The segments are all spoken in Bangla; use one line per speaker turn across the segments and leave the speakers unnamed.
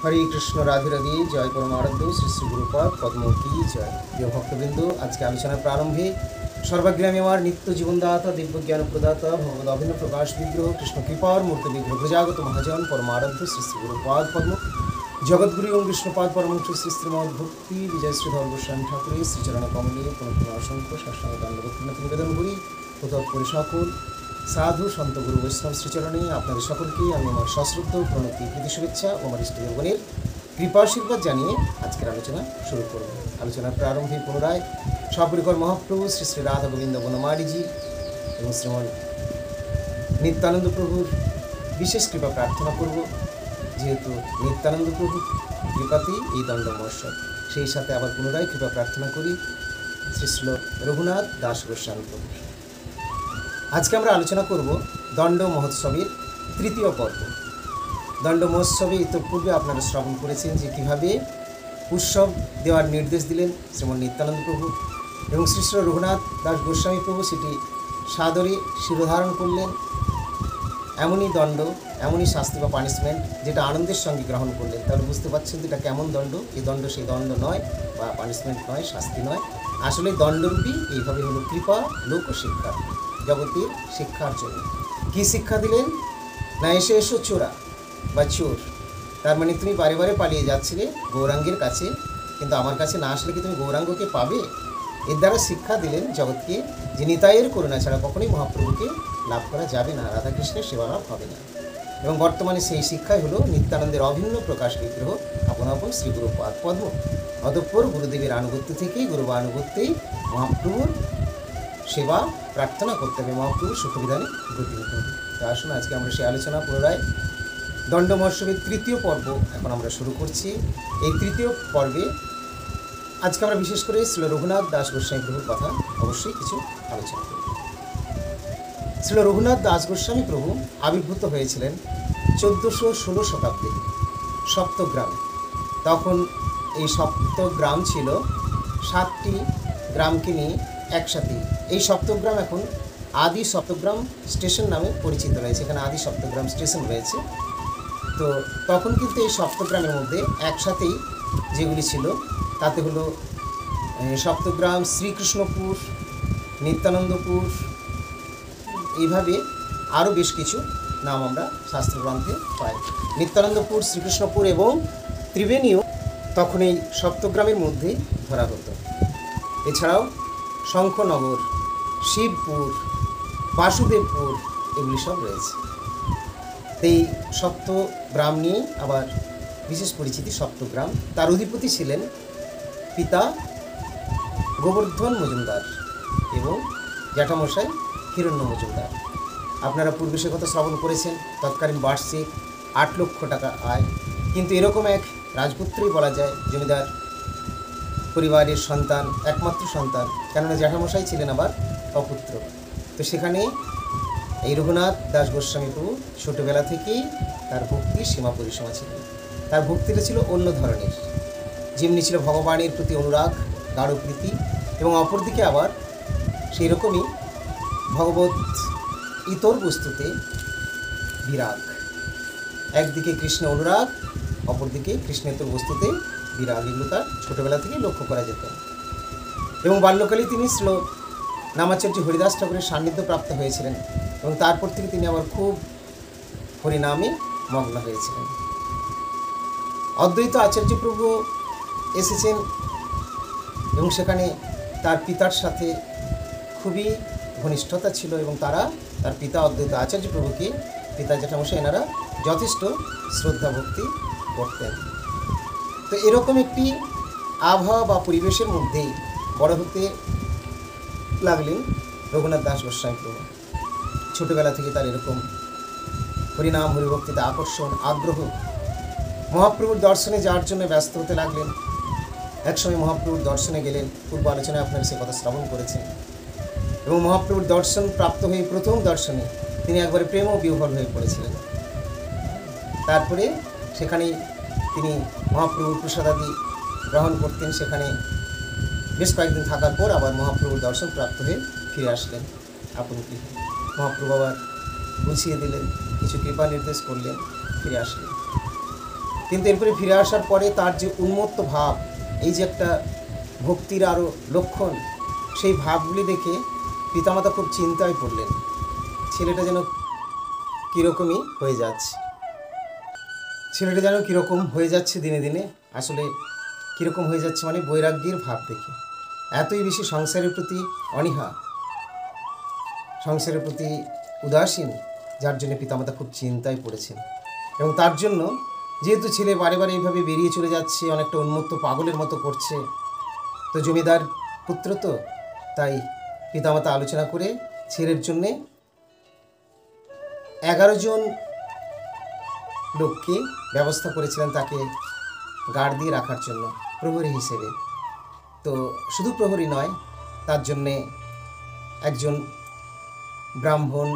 हरे कृष्ण राधे राधे जय परमाराध्य श्री श्री गुरुपाद पद्म की जय। प्रिय भक्तबिंदु, आज के आलोचना प्रारंभे सर्वग्रामी আমার নিত্য জীবনদাতা দিব্য জ্ঞান প্রদাতা ভগবদ অভিন্ন প্রকাশ বিগ্রহ কৃষ্ণ কৃপার মূর্তি বিগ্রহ প্রজাগত মহাজন পরমারাধ্য শ্রী শ্রী গুরুপাদ পদ্ম জগৎগুরু এবং কৃষ্ণপাদ পরমহংস শ্রী শ্রীমদ ভক্তি বিজয় শ্রীধর গোস্বামী ঠাকুরের শ্রীচরণ কমলে কোনো অসংখ্য সাষ্টাঙ্গ দণ্ডবত নিবেদন করি। তৎপরি সকল সাধু সন্ত গুরু বৈষ্ণব শ্রীচরণে আপনাদের সকলকে আমি আমার সশ্রদ্ধ প্রণতি প্রীতি শুভেচ্ছা ও আমার ইষ্টদেবগণের কৃপাশীর্বাদ জানিয়ে আজকের আলোচনা শুরু করব। আলোচনার প্রারম্ভে পুনরায় সপরিকর মহাপ্রভু শ্রী শ্রী রাধা গোবিন্দ বনমালীজি এবং শ্রীমন নিত্যানন্দ প্রভুর বিশেষ কৃপা প্রার্থনা করব, যেহেতু নিত্যানন্দ প্রভুর কৃপাতেই এই দণ্ড মহোৎসব। সেই সাথে আবার পুনরায় কৃপা প্রার্থনা করি শ্রী শ্রী রঘুনাথ দাস গোস্বামী প্রভুর। আজকে আমরা আলোচনা করব দণ্ড মহোৎসবের তৃতীয় পর্ব। দণ্ড মহোৎসবে ইতঃপূর্বে আপনারা শ্রবণ করেছেন যে কীভাবে উৎসব দেওয়ার নির্দেশ দিলেন শ্রীমন নিত্যানন্দ প্রভু এবং শ্রী শ্রী রঘুনাথ দাস গোস্বামী প্রভু সেটি সাদরে শিরোধারণ করলেন। এমনই দণ্ড, এমনই শাস্তি বা পানিশমেন্ট যেটা আনন্দের সঙ্গে গ্রহণ করলেন। তাহলে বুঝতে পারছেন যে এটা কেমন দণ্ড। এই দণ্ড সেই দণ্ড নয় বা পানিশমেন্ট নয়, শাস্তি নয়, আসলে দণ্ডরূপী এইভাবে হলো কৃপা লোক শিক্ষা, জগতের শিক্ষার জন্য। কী শিক্ষা দিলেন? না এসে এসো চোরা বা চোর, তার মানে তুমি বারে বারে পালিয়ে যাচ্ছিলে গৌরাঙ্গের কাছে, কিন্তু আমার কাছে না আসলে কি তুমি গৌরাঙ্গকে পাবে? এর দ্বারা শিক্ষা দিলেন জগৎকে যে নিতাইয়ের করুণা ছাড়া কখনোই মহাপ্রভুকে লাভ করা যাবে না, রাধাকৃষ্ণের সেবা লাভ হবে না। এবং বর্তমানে সেই শিক্ষাই হলো নিত্যানন্দের অভিন্ন প্রকাশ বিগ্রহ আপন আপন শ্রী গুরুপাদ পদ্ম। অতঃপর গুরুদেবের আনুগত্য থেকেই গুরুবা আনুগত্যেই মহাপ্রভুর সেবা প্রার্থনা করতে হবে, মহাপ্রভুর সুখবিধানে গতি হতে হবে। তো আসুন আজকে আমরা সেই আলোচনা পুনরায় দণ্ড মহোৎসবের তৃতীয় পর্ব এখন আমরা শুরু করছি। এই তৃতীয় পর্বে আজকে আমরা বিশেষ করে শ্রী রঘুনাথ দাস গোস্বামী প্রভুর কথা অবশ্যই কিছু আলোচনা করব। শ্রী রঘুনাথ দাস গোস্বামী প্রভু আবির্ভূত হয়েছিলেন 1416 শতাব্দী সপ্তগ্রামে। তখন এই সপ্তগ্রাম ছিল 7টি গ্রামকে নিয়ে একসাথে। এই সপ্তগ্রাম এখন আদি সপ্তগ্রাম স্টেশন নামে পরিচিত রয়েছে, এখানে আদি সপ্তগ্রাম স্টেশন রয়েছে। তো তখন কিন্তু এই সপ্তগ্রামের মধ্যে একসাথেই যেগুলি ছিল তাতে হলো সপ্তগ্রাম, শ্রীকৃষ্ণপুর, নিত্যানন্দপুর, এইভাবে আরও বেশ কিছু নাম আমরা শাস্ত্রগ্রন্থে পাই। নিত্যানন্দপুর, শ্রীকৃষ্ণপুর এবং ত্রিবেণীও তখন এই সপ্তগ্রামের মধ্যেই ধরা হতো। এছাড়াও শঙ্খনগর, শিবপুর, বাসুদেবপুর এগুলি সব রয়েছে। এই সপ্তগ্রাম নিয়ে আবার বিশেষ পরিচিতি সপ্তগ্রাম। তার অধিপতি ছিলেন পিতা গোবর্ধন মজুমদার এবং জ্যাঠামশাই হিরণ্য মজুমদার। আপনারা পূর্বে সে কথা শ্রবণ করেছেন, তৎকালীন বার্ষিক 8 লক্ষ টাকা আয়। কিন্তু এরকম এক রাজপুত্রই বলা যায়, জমিদার পরিবারের সন্তান, একমাত্র সন্তান, কেননা জ্যাঠামশাই ছিলেন আবার অপুত্র। তো সেখানে এই রঘুনাথ দাস গোস্বামী প্রভু ছোটোবেলা থেকেই তার ভক্তির সীমা পরিসীমা ছিল। তার ভক্তিটা ছিল অন্য ধরনের, যেমনি ছিল ভগবানের প্রতি অনুরাগ, গাঢ় প্রীতি, এবং অপরদিকে আবার সেই রকমই ভগবত ইতর বস্তুতে বিরাগ। একদিকে কৃষ্ণ অনুরাগ, অপরদিকে কৃষ্ণেতর বস্তুতে বিরাগ, এগুলো তার ছোটোবেলা থেকেই লক্ষ্য করা যেত। এবং বাল্যকালে তিনি শ্রী নামাচার্য হরিদাস ঠাকুরের সান্নিধ্য প্রাপ্ত হয়েছিলেন এবং তারপর থেকে তিনি আবার খুব হরিনামে মগ্ন হয়েছিলেন। অদ্বৈত আচার্য প্রভু এসেছেন এবং সেখানে তার পিতার সাথে খুবই ঘনিষ্ঠতা ছিল এবং তারা তার পিতা অদ্বৈত আচার্য প্রভুকে, পিতা জ্যাঠামশাই, এনারা যথেষ্ট শ্রদ্ধা ভক্তি করতেন। তো এরকম একটি আবহাওয়া বা পরিবেশের মধ্যেই বড় হতে লাগলেন রঘুনাথ দাস গোস্বামী প্রভু। ছোটোবেলা থেকে তার এরকম হরিনাম হরিভক্তিতে আকর্ষণ, আগ্রহ। মহাপ্রভুর দর্শনে যাওয়ার জন্য ব্যস্ত হতে লাগলেন। একসময় মহাপ্রভুর দর্শনে গেলেন, পূর্ব আলোচনায় আপনারা সে কথা শ্রবণ করেছেন। এবং মহাপ্রভুর দর্শন প্রাপ্ত হয়ে প্রথম দর্শনে তিনি একবারে প্রেম ও বিহ্বল হয়ে পড়েছিলেন। তারপরে সেখানেই তিনি মহাপ্রভুর প্রসাদাদি গ্রহণ করতেন। সেখানে বেশ কয়েকদিন থাকার পর আবার মহাপ্রভুর দর্শন প্রাপ্ত হয়ে ফিরে আসলেন আপন গৃহে। মহাপ্রভু আবার বুঝিয়ে দিলেন, কিছু কৃপা নির্দেশ করলেন, ফিরে আসলেন। কিন্তু এরপরে ফিরে আসার পরে তার যে উন্মত্ত ভাব, এই যে একটা ভক্তির আরও লক্ষণ, সেই ভাবগুলি দেখে পিতামাতা খুব চিন্তায় পড়লেন, ছেলেটা যেন কীরকমই হয়ে যাচ্ছে, ছেলেটা যেন কীরকম হয়ে যাচ্ছে দিনে দিনে। আসলে কীরকম হয়ে যাচ্ছে মানে বৈরাগ্যের ভাব দেখে এতই বেশি সংসারের প্রতি অনীহা, সংসারের প্রতি উদাসীন, যার জন্য পিতামাতা খুব চিন্তায় পড়েছেন। এবং তার জন্য যেহেতু ছেলে বারে বারে এইভাবে বেরিয়ে চলে যাচ্ছে, অনেকটা উন্মত্ত পাগলের মতো করছে, তো জমিদার পুত্র তো, তাই পিতামাতা আলোচনা করে ছেলের জন্যে 11 জন লোককে ব্যবস্থা করেছিলেন তাকে গার্ড দিয়ে রাখার জন্য প্রহরী হিসেবে। তো শুধু প্রহরী নয়, তার জন্যে একজন ব্রাহ্মণ,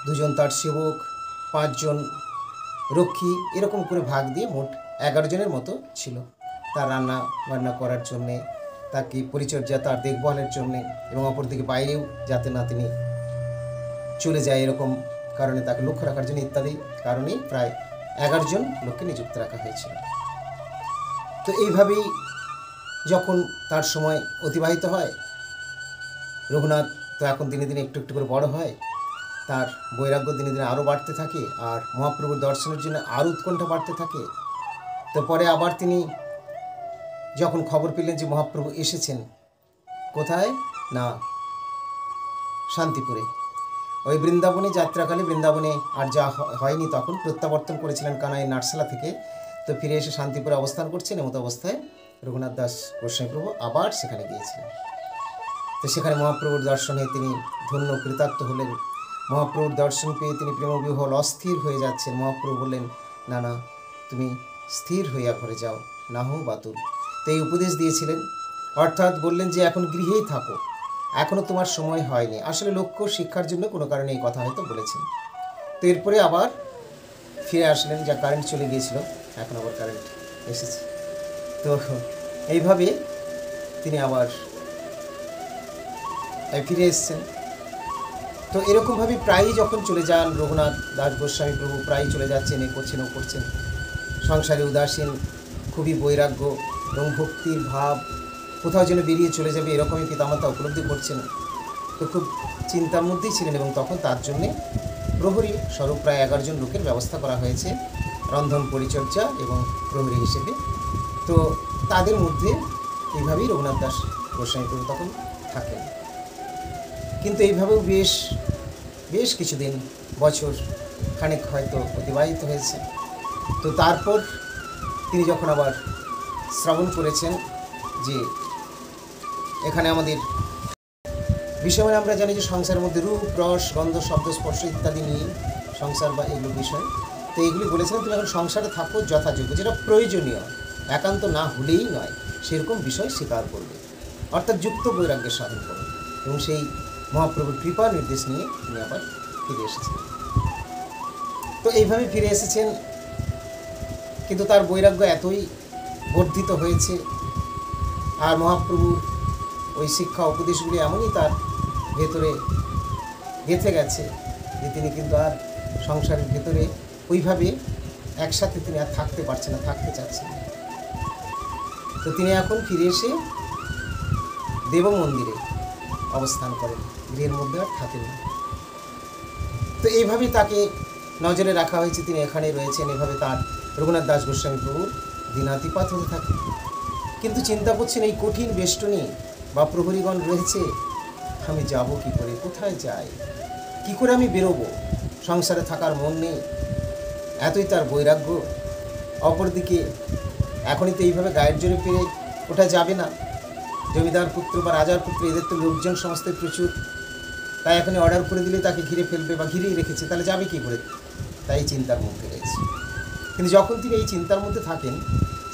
2 জন তার সেবক, 5 জন রক্ষী, এরকম করে ভাগ দিয়ে মোট 11 জনের মতো ছিল তার রান্না বান্না করার জন্যে, তাকে পরিচর্যা, তার দেখভালের জন্যে, এবং অপরদিকে বাইরেও যাতে না তিনি চলে যায় এরকম কারণে তাকে লক্ষ্য রাখার জন্য ইত্যাদি কারণে প্রায় 11 জন লোককে নিযুক্ত রাখা হয়েছিল। তো এইভাবেই যখন তার সময় অতিবাহিত হয়, রঘুনাথ তো এখন দিনে দিনে একটু একটু করে বড় হয়, তার বৈরাগ্য দিনে দিনে আরও বাড়তে থাকে, আর মহাপ্রভুর দর্শনের জন্য আরও উৎকণ্ঠা বাড়তে থাকে। তো পরে আবার তিনি যখন খবর পেলেন যে মহাপ্রভু এসেছেন, কোথায় না শান্তিপুরে, ওই বৃন্দাবনে যাত্রাকালে, বৃন্দাবনে আর যা হয়নি তখন প্রত্যাবর্তন করেছিলেন কানাইয়ের নাটশালা থেকে, তো ফিরে এসে শান্তিপুরে অবস্থান করছেন। এমত অবস্থায় রঘুনাথ দাস গোস্বামী প্রভু আবার সেখানে গিয়েছিলেন। তো সেখানে মহাপ্রভুর দর্শনে তিনি ধন্য কৃতার্থ হলেন। মহাপ্রভুর দর্শন পেয়ে তিনি প্রেমবিহ্বল অস্থির হয়ে যাচ্ছেন। মহাপ্রভু বললেন, না না, তুমি স্থির হইয়া ঘরে যাও, না হো বাতুল। তো এই উপদেশ দিয়েছিলেন, অর্থাৎ বললেন যে এখন গৃহেই থাকো, এখনও তোমার সময় হয়নি। আসলে লক্ষ্য শিক্ষার জন্য কোনো কারণে এই কথা হয়তো বলেছেন। তো এরপরে আবার ফিরে আসলেন, যা কারেন্ট চলে গিয়েছিল, এখন আবার কারেন্ট এসেছে। তো এইভাবে তিনি আবার ফিরে এসছেন। তো এরকমভাবে প্রায়ই যখন চলে যান রঘুনাথ দাস গোস্বামী প্রভু, প্রায়ই চলে যাচ্ছেন, এ করছেন ও করছেন, সংসারে উদাসীন, খুবই বৈরাগ্য এবং ভক্তির ভাব, কোথাও যেন বেরিয়ে চলে যাবে এরকমই পিতামাতা উপলব্ধি করছেন। তো খুব চিন্তার মধ্যেই ছিলেন, এবং তখন তার জন্যে প্রহরী স্বরূপ প্রায় 11 জন লোকের ব্যবস্থা করা হয়েছে, রন্ধন পরিচর্যা এবং প্রহরী হিসেবে। তো তাদের মধ্যে এইভাবেই রঘুনাথ দাস গোস্বামী প্রভু তখন থাকেন। কিন্তু এইভাবেও বেশ কিছুদিন, বছর খানেক হয়তো অতিবাহিত হয়েছে। তো তারপর তিনি যখন আবার শ্রবণ করেছেন যে এখানে আমাদের বিষয়, আমরা জানি যে সংসারের মধ্যে রূপ, রস, গন্ধ, শব্দ, স্পর্শ ইত্যাদি নিয়ে সংসার বা এগুলো বিষয়। তো এইগুলি বলেছিলেন তুমি এখন সংসারে থাকো যথাযোগ্য, যেটা প্রয়োজনীয়, একান্ত না হলেই নয়, সেরকম বিষয় স্বীকার করবে, অর্থাৎ যুক্ত বৈরাগ্যের সাধন করবে। এবং সেই মহাপ্রভুর কৃপা নির্দেশ নিয়ে তিনি আবার ফিরে এসেছেন। তো এইভাবে ফিরে এসেছেন, কিন্তু তার বৈরাগ্য এতই বর্ধিত হয়েছে, আর মহাপ্রভুর ওই শিক্ষা উপদেশগুলি এমনই তার ভেতরে গেঁথে গেছে যে তিনি কিন্তু আর সংসারের ভেতরে ওইভাবে একসাথে তিনি আর থাকতে পারছেন না, থাকতে চাচ্ছেন না। তো তিনি এখন ফিরে এসে দেব মন্দিরে অবস্থান করেন, গৃহের মধ্যে আর থাকেন না। তো এইভাবেই তাকে নজরে রাখা হয়েছে, তিনি এখানে রয়েছেন। এভাবে তার রঘুনাথ দাস গোস্বামী প্রভুর দিনাতিপাত হতে থাকে। কিন্তু চিন্তা করছেন, এই কঠিন বেষ্টনী বা প্রহরীগণ রয়েছে, আমি যাব কি করে, কোথায় যাই, কি করে আমি বেরোবো, সংসারে থাকার মন নেই, এতই তার বৈরাগ্য। অপরদিকে এখনই তো এইভাবে গায়ের জোরে পেরে ওঠা যাবে না, জমিদার পুত্র বা রাজার পুত্র, এদের তো লোকজন সমস্ত প্রচুর, তাই এখনই অর্ডার করে দিলে তাকে ঘিরে ফেলবে বা ঘিরেই রেখেছে, তাহলে যাবে কী করে, তাই চিন্তার মধ্যে রয়েছে। কিন্তু যখন তিনি এই চিন্তার মধ্যে থাকেন,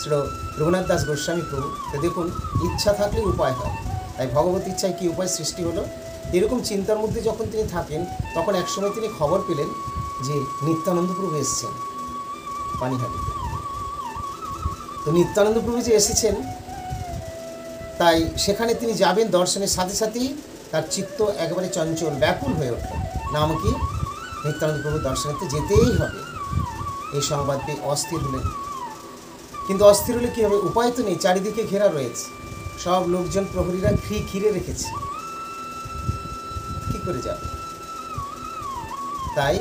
সেটা রঘুনাথ দাস গোস্বামী প্রভু, তো দেখুন, ইচ্ছা থাকলেই উপায় হয়, তাই ভগবত ইচ্ছায় কী উপায় সৃষ্টি হলো। এরকম চিন্তার মধ্যে যখন তিনি থাকেন, তখন একসময় তিনি খবর পেলেন যে নিত্যানন্দ প্রভু এসেছেন পানিহাটিতে। তো নিত্যানন্দ প্রভু যে এসেছেন, তাই সেখানে তিনি যাবেন, দর্শনের সাথে সাথেই তার চিত্ত একেবারে চঞ্চল, ব্যাকুল হয়ে উঠল, না আমাকে নিত্যানন্দ প্রভুর দর্শনেতে যেতেই হবে। এই সংবাদ পেয়ে অস্থির হলেন, কিন্তু অস্থির হলে কী হবে? উপায় তো নেই, চারিদিকে ঘেরা রয়েছে, সব লোকজন প্রহরীরা ঘিরে রেখেছে, কী করে যাবে? তাই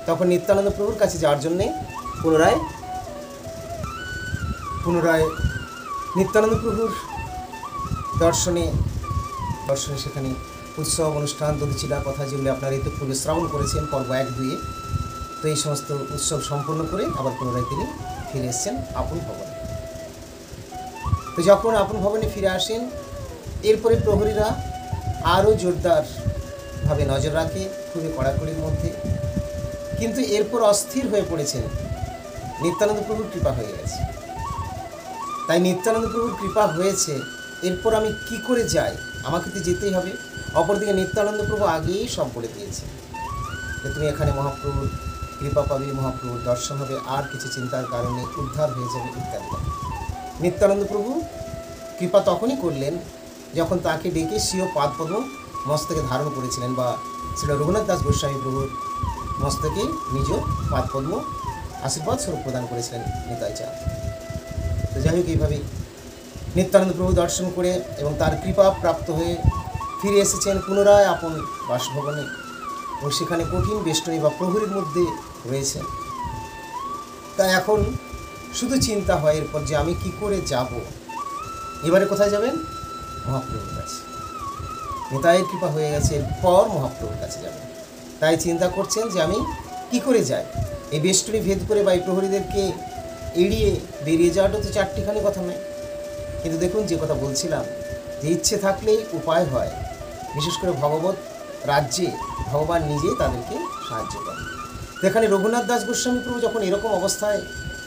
তখন নিত্যানন্দ প্রভুর কাছে যাওয়ার জন্যে পুনরায় নিত্যানন্দ প্রভুর দর্শনে সেখানে উৎসব অনুষ্ঠান দধিচিলা কথা যেগুলি আপনারা এই তো পূর্বে শ্রবণ করেছেন পর্ব 1-2-এ। তো এই সমস্ত উৎসব সম্পন্ন করে আবার পুনরায় তিনি ফিরে এসেছেন আপন ভবনে। তো যখন আপন ভবনে ফিরে আসেন, এরপরে প্রহরীরা আরও জোরদারভাবে নজর রাখে, খুবই কড়াকড়ির মধ্যে। কিন্তু এরপর অস্থির হয়ে পড়েছেন, নিত্যানন্দ প্রভুর কৃপা হয়ে গেছে। তাই নিত্যানন্দ প্রভুর কৃপা হয়েছে, এরপর আমি কি করে যাই? আমাকে তো যেতেই হবে। অপরদিকে নিত্যানন্দ প্রভু আগেই সব বলে দিয়েছে যে তুমি এখানে মহাপ্রভুর কৃপা পাবে, মহাপ্রভুর দর্শন হবে, আর কিছু চিন্তার কারণে উদ্ধার হয়ে যাবে ইত্যাদি। নিত্যানন্দ প্রভু কৃপা তখনই করলেন যখন তাকে ডেকে স্বীয় পাদপদ্ম মস্তকে ধারণ করেছিলেন, বা ছিল রঘুনাথ দাস গোস্বামী প্রভুর মস্তকে নিজ পাদপদ্ম আশীর্বাদ স্বরূপ প্রদান করেছিলেন নিতাই চাঁদ। তো যাই হোক, এইভাবে নিত্যানন্দ প্রভু দর্শন করে এবং তার কৃপা প্রাপ্ত হয়ে ফিরে এসেছেন পুনরায় আপন বাসভবনে, এবং সেখানে কঠিন বেষ্টনী বা প্রহরীর মধ্যে রয়েছেন। তাই এখন শুধু চিন্তা হয় এরপর যে আমি কি করে যাব। এবারে কোথায় যাবেন? মহাপ্রভুর কাছে। নিতাইয়ের কৃপা হয়ে গেছে, এরপর মহাপ্রভুর কাছে যাবেন। তাই চিন্তা করছেন যে আমি কি করে যাই। এই বেষ্টনী ভেদ করে বা এই প্রহরীদেরকে এড়িয়ে বেরিয়ে যাওয়াটা তো চারটিখানি কথা নয়। কিন্তু দেখুন, যে কথা বলছিলাম, যে ইচ্ছে থাকলেই উপায় হয়। বিশেষ করে ভগবত রাজ্যে ভগবান নিজেই তাদেরকে সাহায্য করেন। এখানে রঘুনাথ দাস গোস্বামী প্রভু যখন এরকম অবস্থায়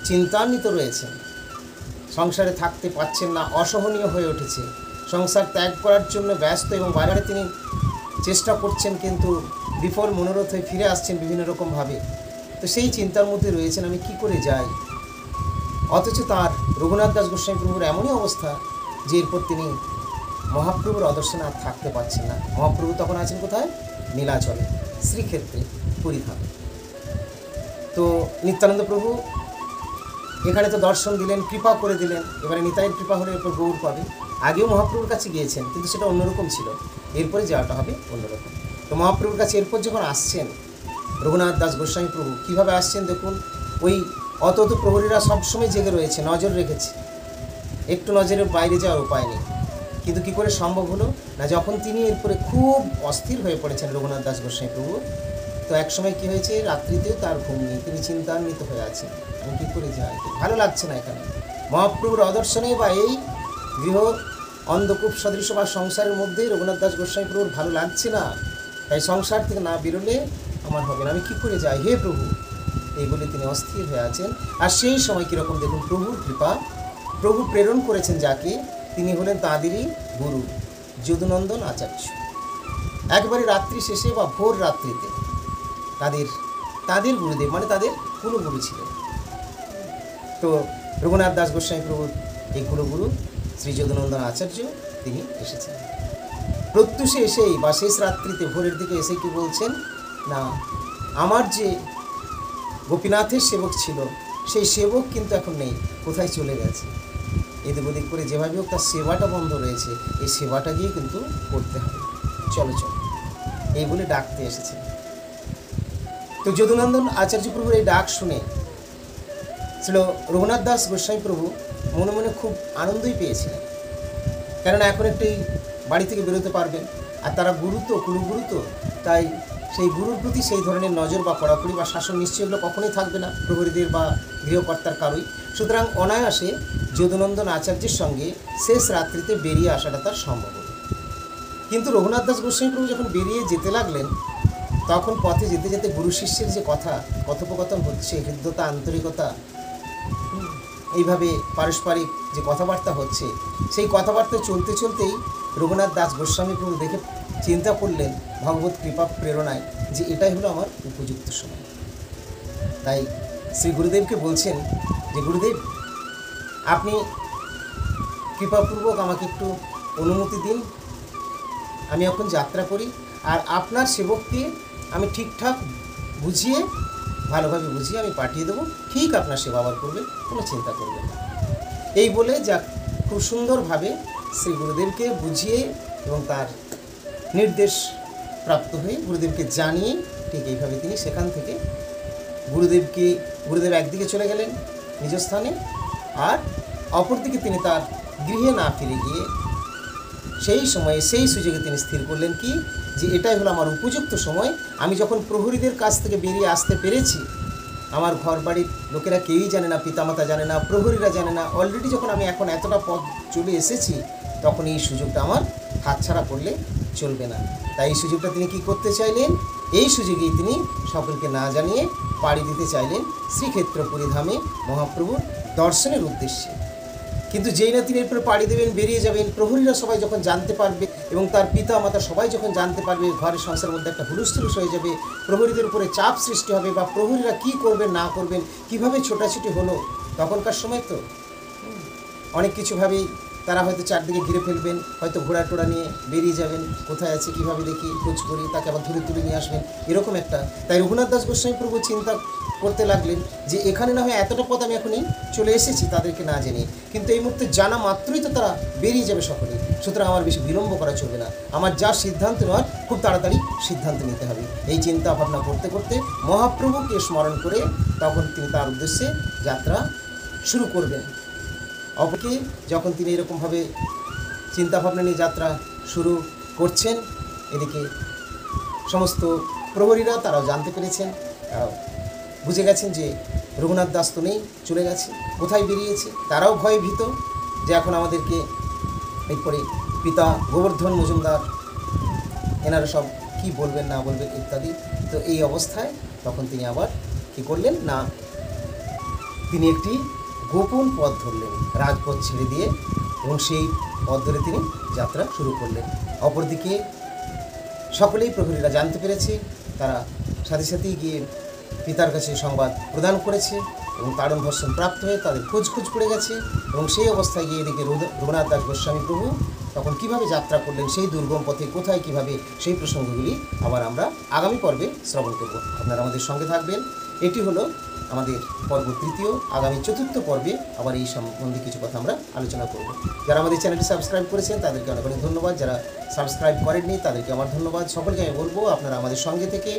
চিন্তান্বিত রয়েছেন, সংসারে থাকতে পারছেন না, অসহনীয় হয়ে উঠেছে, সংসার ত্যাগ করার জন্য ব্যস্ত এবং বাজারে তিনি চেষ্টা করছেন, কিন্তু বিফল মনোরথ হয়ে ফিরে আসছেন বিভিন্ন রকমভাবে। তো সেই চিন্তার মধ্যে রয়েছেন আমি কি করে যাই। অথচ তার রঘুনাথ দাস গোস্বামী প্রভুর এমনই অবস্থা যে এরপর তিনি মহাপ্রভুর অদর্শনে আর থাকতে পারছেন না। মহাপ্রভু তখন আছেন কোথায়? নীলাচলে, শ্রীক্ষেত্রে, পুরীধামে। তো নিত্যানন্দ প্রভু এখানে তো দর্শন দিলেন, কৃপা করে দিলেন। এবারে নিতাইয়ের কৃপা হলে এরপর গৌর পাবে। আগেও মহাপ্রভুর কাছে গিয়েছেন, কিন্তু সেটা অন্যরকম ছিল, এরপরে যাওয়াটা হবে অন্যরকম। তো মহাপ্রভুর কাছে এরপর যখন আসছেন রঘুনাথ দাস গোস্বামী প্রভু, কীভাবে আসছেন দেখুন। ওই অত প্রহরীরা সবসময় জেগে রয়েছে, নজর রেখেছে, একটু নজরের বাইরে যাওয়ার উপায় নেই। কিন্তু কী করে সম্ভব হলো না, যখন তিনি এরপরে খুব অস্থির হয়ে পড়েছেন রঘুনাথ দাস গোস্বামী প্রভু, তো একসময় কী হয়েছে, রাত্রিতেও তার ঘুম নেই, তিনি চিন্তান্বিত হয়ে আছেন আমি কী করে যাই, ভালো লাগছে না এখানে মহাপ্রভুর অদর্শনে বা এই গৃহ অন্ধকূপ সদৃশ বা সংসারের মধ্যেই রঘুনাথ দাস গোস্বামী প্রভুর ভালো লাগছে না। তাই সংসার থেকে না বেরোলে আমার হবে না, আমি কী করে যাই হে প্রভু, এই বলে তিনি অস্থির হয়ে আছেন। আর সেই সময় কীরকম দেখুন, প্রভুর কৃপা, প্রভু প্রেরণ করেছেন যাকে, তিনি হলেন তাঁদেরই গুরু যদুনন্দন আচার্য। একবারে রাত্রি শেষে বা ভোর রাত্রিতে তাদের গুরুদেব মানে তাদের কুলগুরু ছিলেন। তো রঘুনাথ দাস গোস্বামী প্রভুর এই কুলগুরু শ্রী যদুনন্দন আচার্য তিনি এসেছেন। প্রত্যুষে এসেই বা শেষ রাত্রিতে ভোরের দিকে এসে কি বলছেন না, আমার যে গোপীনাথের সেবক ছিল সেই সেবক কিন্তু এখন নেই, কোথায় চলে গেছে। এদিক ওদিক করে যেভাবে হোক তার সেবাটা বন্ধ রয়েছে, এই সেবাটা গিয়ে কিন্তু করতে হবে, চলো চলো এই বলে ডাকতে এসেছেন। তো যদুনন্দন আচার্য প্রভুর এই ডাক শুনে ছিল রঘুনাথ দাস গোস্বামী প্রভু মনে মনে খুব আনন্দই পেয়েছিলেন, কেননা এখন একটি বাড়ি থেকে বেরোতে পারবেন। আর তারা গুরু তো, কুলগুরু তো, তাই সেই গুরুর প্রতি সেই ধরনের নজর বা কড়াকড়ি বা শাসন নিশ্চয়ই এগুলো কখনোই থাকবে না প্রহরীদের বা গৃহকর্তার কারোই। সুতরাং অনায়াসে যদুনন্দন আচার্যের সঙ্গে শেষ রাত্রিতে বেরিয়ে আসাটা তার সম্ভব হল। কিন্তু রঘুনাথ দাস গোস্বামী প্রভু যখন বেরিয়ে যেতে লাগলেন, তখন পথে যেতে যেতে গুরু শিষ্যের যে কথোপকথন হচ্ছে, হৃদ্যতা, আন্তরিকতা, এইভাবে পারস্পরিক যে কথাবার্তা হচ্ছে, সেই কথাবার্তা চলতে চলতেই রঘুনাথ দাস গোস্বামী প্রভু দেখে চিন্তা করলেন ভগবত কৃপা প্রেরণায় যে এটাই হলো আমার উপযুক্ত সময়। তাই শ্রী গুরুদেবকে বলছেন যে গুরুদেব, আপনি কৃপাপূর্বক আমাকে একটু অনুমতি দিন, আমি এখন যাত্রা করি, আর আপনার সেবককে আমি ঠিকঠাক বুঝিয়ে ভালোভাবে বুঝিয়ে আমি পাঠিয়ে দেবো, ঠিক আপনার সেবা আবার করবে, কোনো চিন্তা করবেন না। এই বলে যা খুব সুন্দরভাবে শ্রী গুরুদেবকে বুঝিয়ে এবং তার নির্দেশ প্রাপ্ত হয়ে গুরুদেবকে জানিয়ে ঠিক এইভাবে তিনি সেখান থেকে গুরুদেব একদিকে চলে গেলেন নিজ স্থানে, আর অপরদিকে তিনি তার গৃহে না ফিরে গিয়ে সেই সময়ে সেই সুযোগে তিনি স্থির করলেন কি, যে এটাই হলো আমার উপযুক্ত সময়। আমি যখন প্রহরীদের কাছ থেকে বেরিয়ে আসতে পেরেছি, আমার ঘর বাড়ির লোকেরা কেউই জানে না, পিতামাতা জানে না, প্রহরীরা জানে না, অলরেডি যখন আমি এখন এতটা পথ চলে এসেছি, তখন এই সুযোগটা আমার হাতছাড়া করলে চলবে না। তাই এই সুযোগটা তিনি কি করতে চাইলেন, এই সুযোগেই তিনি সকলকে না জানিয়ে পাড়ি দিতে চাইলেন শ্রীক্ষেত্রপুরী ধামে মহাপ্রভুর দর্শনের উদ্দেশ্যে। কিন্তু যেই না তিনি এরপরে পাড়ি দেবেন, বেরিয়ে যাবেন, প্রহরীরা সবাই যখন জানতে পারবে এবং তার পিতা মাতা সবাই যখন জানতে পারবে, ঘরের সংসারের মধ্যে একটা হুলস্থুলুস হয়ে যাবে, প্রহরীদের উপরে চাপ সৃষ্টি হবে, বা প্রহরীরা কী করবেন না করবেন, কীভাবে ছোটাছুটি হলো, তখনকার সময় তো অনেক কিছুভাবেই তারা হয়তো চারদিকে ঘিরে ফেলবেন, হয়তো ঘোড়া টোড়া নিয়ে বেরিয়ে যাবেন, কোথায় আছে কীভাবে দেখি, খোঁজ করি, তাকে আবার ধরে তুলে নিয়ে আসবেন, এরকম একটা। তাই রঘুনাথ দাস গোস্বামী প্রভু চিন্তা করতে লাগলেন যে এখানে না হয় এতটা পথ আমি এখনই চলে এসেছি তাদেরকে না জেনে, কিন্তু এই মুহূর্তে জানা মাত্রই তো তারা বেরিয়ে যাবে সকলেই, সুতরাং আমার বেশি বিলম্ব করা চলবে না, আমার যা সিদ্ধান্ত নেওয়ার খুব তাড়াতাড়ি সিদ্ধান্ত নিতে হবে। এই চিন্তা ভাবনা করতে করতে মহাপ্রভুকে স্মরণ করে তখন তিনি তার উদ্দেশ্যে যাত্রা শুরু করবেন। অপরকে যখন তিনি এরকমভাবে চিন্তাভাবনা নিয়ে যাত্রা শুরু করছেন, এদিকে সমস্ত প্রহরীরা তারাও জানতে পেরেছেন, তারাও বুঝে গেছেন যে রঘুনাথ দাস তো নেই, চলে গেছে, কোথায় বেরিয়েছে। তারাও ভয়ে ভীত যে এখন আমাদেরকে এরপরে পিতা গোবর্ধন মজুমদার এনারা সব কি বলবেন না বলবেন ইত্যাদি। তো এই অবস্থায় তখন তিনি আবার কী করলেন না, তিনি একটি গোপন পথ ধরলেন, রাজপথ ছেড়ে দিয়ে, এবং সেই পথ ধরে তিনি যাত্রা শুরু করলেন। অপরদিকে সকলেই প্রহরীরা জানতে পেরেছে, তারা সাথে সাথেই গিয়ে পিতার কাছে সংবাদ প্রদান করেছে এবং তাড়ন ধর্ষণ প্রাপ্ত হয়ে তাদের খোঁজ পড়ে গেছে। এবং সেই অবস্থায় গিয়ে এদিকে রঘুনাথ দাস গোস্বামী প্রভু তখন কীভাবে যাত্রা করলেন সেই দুর্গম পথে, কোথায় কীভাবে, সেই প্রসঙ্গগুলি আবার আমরা আগামী পর্বে শ্রবণ করব। আপনারা আমাদের সঙ্গে থাকবেন। এটি হলো আমাদের পর্ব তৃতীয়। আগামী চতুর্থ পর্বে আবার এই সম্বন্ধে কিছু কথা আমরা আলোচনা করব। যারা আমাদের চ্যানেলটি সাবস্ক্রাইব করেছেন তাদেরকে অনেক অনেক ধন্যবাদ, যারা সাবস্ক্রাইব করেননি তাদেরকে আমার ধন্যবাদ। সকলকে আমি বলবো আপনারা আমাদের সঙ্গে থেকে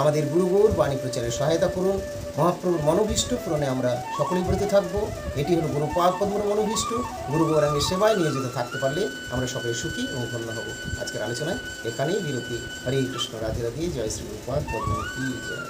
আমাদের গুরুগৌর বাণী প্রচারের সহায়তা করুন। মহাপ্রভুর মনোভীষ্ট পূরণে আমরা সকলেই ব্রতী থাকবো। এটি হলো গুরুপাদ পদ্মর মনোভীষ্ট। গুরু গৌরাঙ্গের সেবায় নিয়োজিত থাকতে পারলে আমরা সকলে সুখী এবং ধন্য হব। আজকের আলোচনায় এখানেই বিরতি। হরে কৃষ্ণ, রাধে রাধে, জয় শ্রী গুরুপাদ পদ্ম কি জয়।